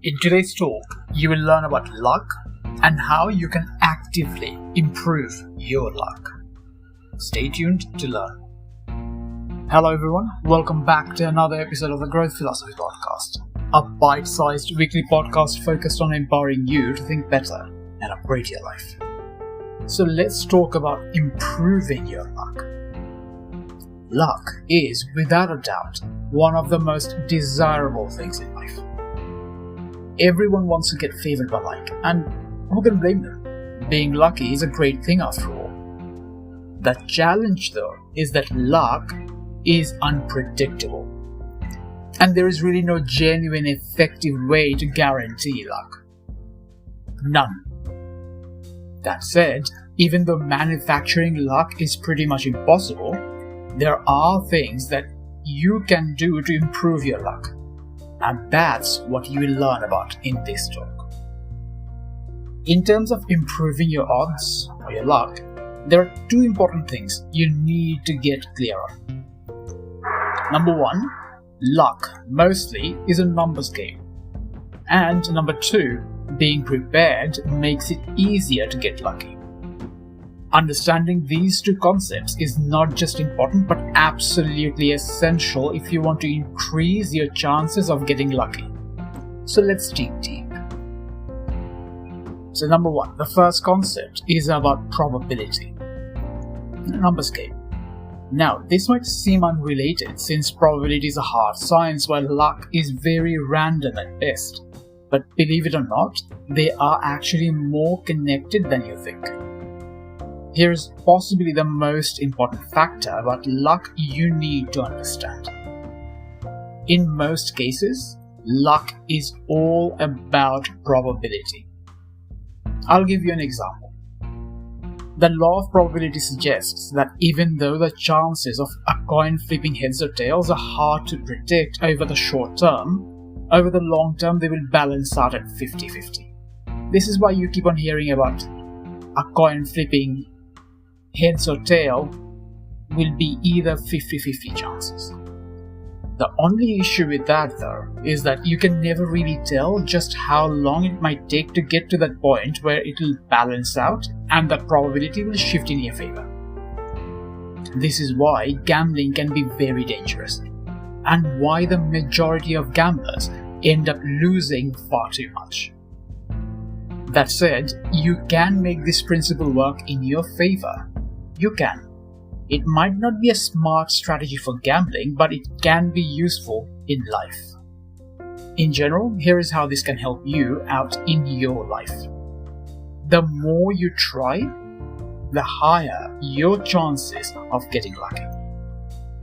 In today's talk, you will learn about luck and how you can actively improve your luck. Stay tuned to learn. Hello everyone, welcome back to another episode of the Growth Philosophy Podcast, a bite-sized weekly podcast focused on empowering you to think better and upgrade your life. So let's talk about improving your luck. Luck is, without a doubt, one of the most desirable things in life. Everyone wants to get favored by luck, and who can blame them? Being lucky is a great thing after all. The challenge though is that luck is unpredictable, and there is really no genuine effective way to guarantee luck. None. That said, even though manufacturing luck is pretty much impossible, there are things that you can do to improve your luck. And that's what you will learn about in this talk. In terms of improving your odds or your luck, there are two important things you need to get clear on. Number one, luck mostly is a numbers game. And number two, being prepared makes it easier to get lucky. Understanding these two concepts is not just important but absolutely essential if you want to increase your chances of getting lucky. So let's dig deep. So number one, the first concept is about probability. Numbers game. Now, this might seem unrelated since probability is a hard science while luck is very random at best. But believe it or not, they are actually more connected than you think. Here's possibly the most important factor about luck you need to understand. In most cases, luck is all about probability. I'll give you an example. The law of probability suggests that even though the chances of a coin flipping heads or tails are hard to predict over the short term, over the long term they will balance out at 50-50. This is why you keep on hearing about a coin flipping heads or tail will be either 50-50 chances. The only issue with that though is that you can never really tell just how long it might take to get to that point where it will balance out and the probability will shift in your favor. This is why gambling can be very dangerous and why the majority of gamblers end up losing far too much. That said, you can make this principle work in your favor. You can. It might not be a smart strategy for gambling, but it can be useful in life. In general, here is how this can help you out in your life. The more you try, the higher your chances of getting lucky.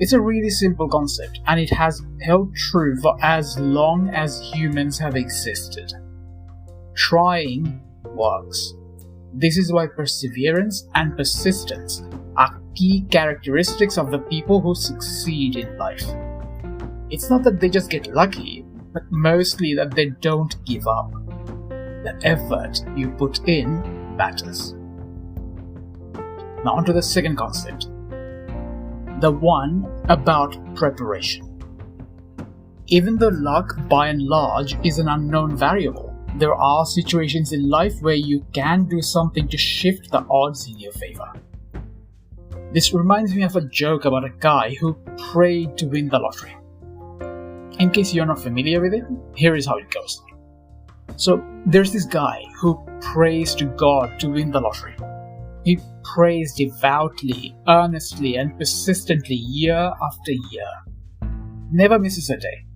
It's a really simple concept, and it has held true for as long as humans have existed. Trying works. This is why perseverance and persistence are key characteristics of the people who succeed in life. It's not that they just get lucky, but mostly that they don't give up. The effort you put in matters. Now on to the second concept. The one about preparation. Even though luck by and large is an unknown variable, there are situations in life where you can do something to shift the odds in your favor. This reminds me of a joke about a guy who prayed to win the lottery. In case you're not familiar with it, here is how it goes. So there's this guy who prays to God to win the lottery. He prays devoutly, earnestly, and persistently year after year. Never misses a day.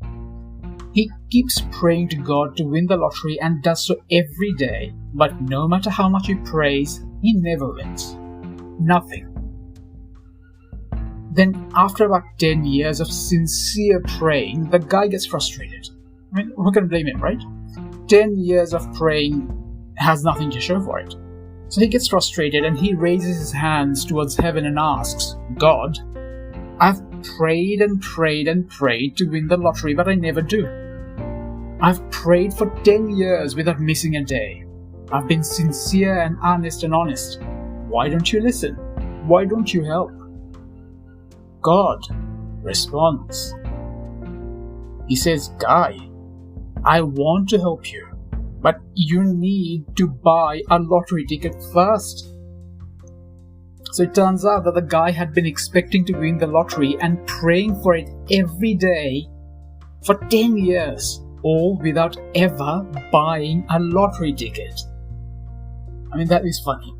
He keeps praying to God to win the lottery and does so every day, but no matter how much he prays, he never wins. Nothing. Then, after about 10 years of sincere praying, the guy gets frustrated. I mean, who can blame him, right? 10 years of praying has nothing to show for it. So he gets frustrated and he raises his hands towards heaven and asks, God, I've prayed and prayed and prayed to win the lottery, but I never do. I've prayed for 10 years without missing a day. I've been sincere and honest. Why don't you listen? Why don't you help? God responds. He says, Guy, I want to help you, but you need to buy a lottery ticket first. So it turns out that the guy had been expecting to win the lottery and praying for it every day for 10 years, all without ever buying a lottery ticket. I mean, that is funny.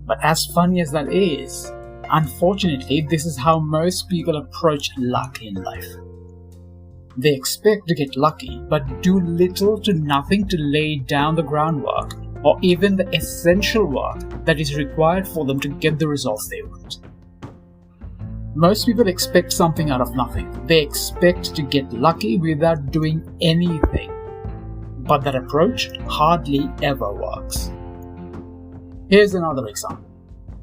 But as funny as that is, unfortunately, this is how most people approach luck in life. They expect to get lucky, but do little to nothing to lay down the groundwork or even the essential work that is required for them to get the results they want. Most people expect something out of nothing. They expect to get lucky without doing anything. But that approach hardly ever works. Here's another example.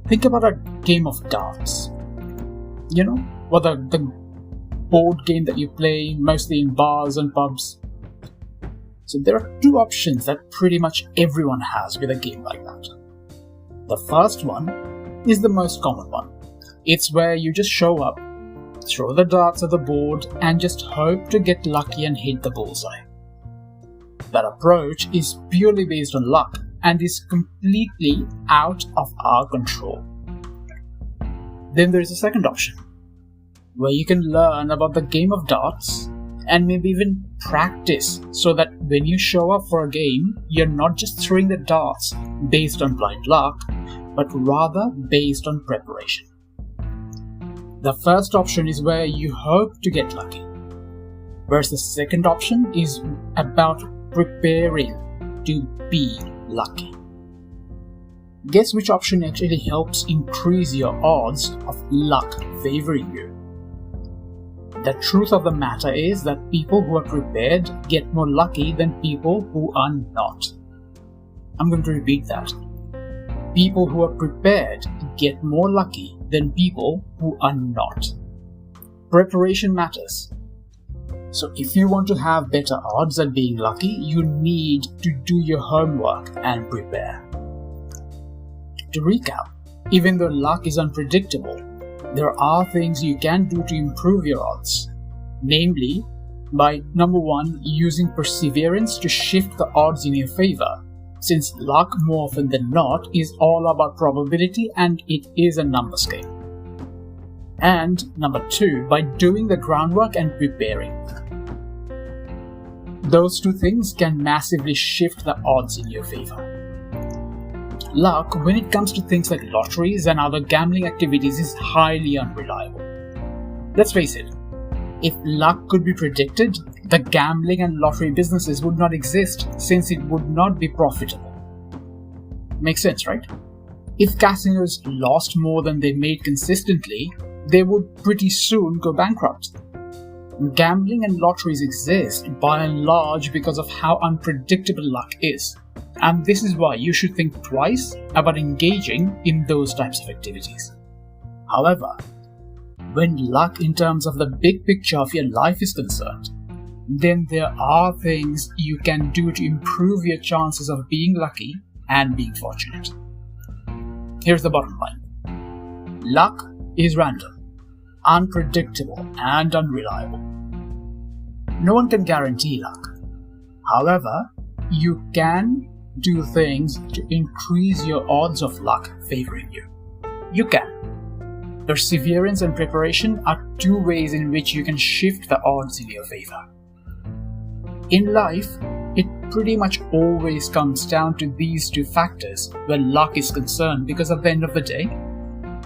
Think about a game of darts. You know, or the board game that you play mostly in bars and pubs. So there are two options that pretty much everyone has with a game like that. The first one is the most common one. It's where you just show up, throw the darts at the board, and just hope to get lucky and hit the bullseye. That approach is purely based on luck and is completely out of our control. Then there is a second option, where you can learn about the game of darts and maybe even practice so that when you show up for a game, you're not just throwing the darts based on blind luck, but rather based on preparation. The first option is where you hope to get lucky, whereas the second option is about preparing to be lucky. Guess which option actually helps increase your odds of luck favoring you? The truth of the matter is that people who are prepared get more lucky than people who are not. I'm going to repeat that. People who are prepared get more lucky than people who are not. Preparation matters. So if you want to have better odds at being lucky, you need to do your homework and prepare. To recap, even though luck is unpredictable, there are things you can do to improve your odds. Namely, by number 1, using perseverance to shift the odds in your favor, since luck more often than not is all about probability and it is a numbers game. And number 2, by doing the groundwork and preparing. Those two things can massively shift the odds in your favor. Luck, when it comes to things like lotteries and other gambling activities, is highly unreliable. Let's face it, if luck could be predicted, the gambling and lottery businesses would not exist since it would not be profitable. Makes sense, right? If casinos lost more than they made consistently, they would pretty soon go bankrupt. Gambling and lotteries exist by and large because of how unpredictable luck is. And this is why you should think twice about engaging in those types of activities. However, when luck in terms of the big picture of your life is concerned, then there are things you can do to improve your chances of being lucky and being fortunate. Here's the bottom line. Luck is random, unpredictable, and unreliable. No one can guarantee luck. However, you can do things to increase your odds of luck favoring you. You can. Perseverance and preparation are two ways in which you can shift the odds in your favor. In life, it pretty much always comes down to these two factors where luck is concerned, because at the end of the day,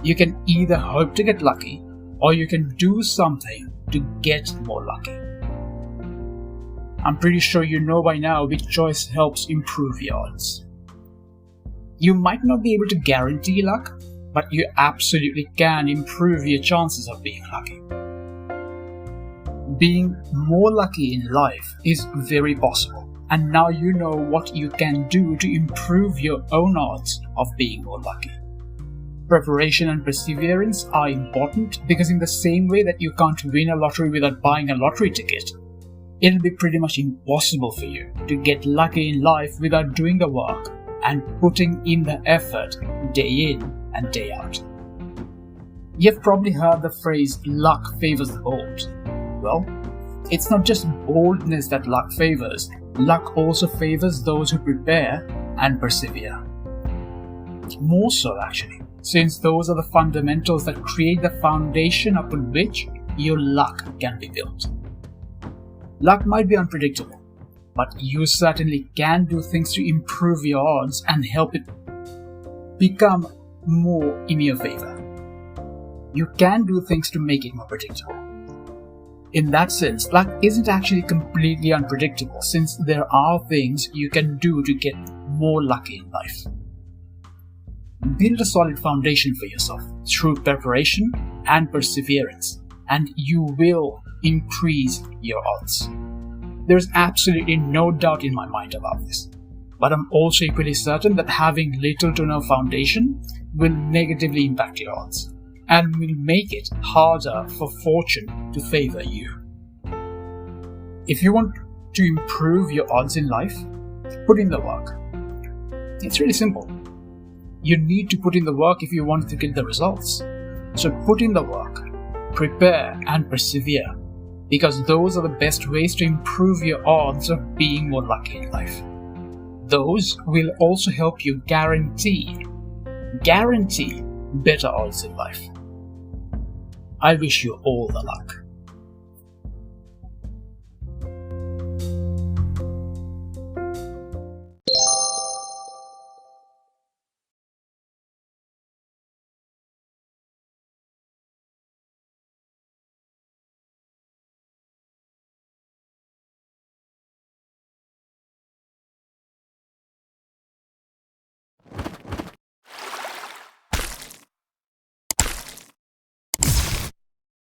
you can either hope to get lucky or you can do something to get more lucky. I'm pretty sure you know by now which choice helps improve your odds. You might not be able to guarantee luck, but you absolutely can improve your chances of being lucky. Being more lucky in life is very possible, and now you know what you can do to improve your own odds of being more lucky. Preparation and perseverance are important because in the same way that you can't win a lottery without buying a lottery ticket, it'll be pretty much impossible for you to get lucky in life without doing the work and putting in the effort day in and day out. You've probably heard the phrase, luck favors the bold. Well, It's not just boldness that luck favors. Luck also favors those who prepare and persevere. More so, actually, since those are the fundamentals that create the foundation upon which your luck can be built. Luck might be unpredictable, but you certainly can do things to improve your odds and help it become more in your favor. You can do things to make it more predictable. In that sense, luck isn't actually completely unpredictable, since there are things you can do to get more lucky in life. Build a solid foundation for yourself through preparation and perseverance, and you will increase your odds. There's absolutely no doubt in my mind about this, but I'm also equally certain that having little to no foundation will negatively impact your odds and will make it harder for fortune to favor you. If you want to improve your odds in life, put in the work. It's really simple. You need to put in the work if you want to get the results. So put in the work, prepare and persevere, because those are the best ways to improve your odds of being more lucky in life. Those will also help you guarantee better odds in life. I wish you all the luck.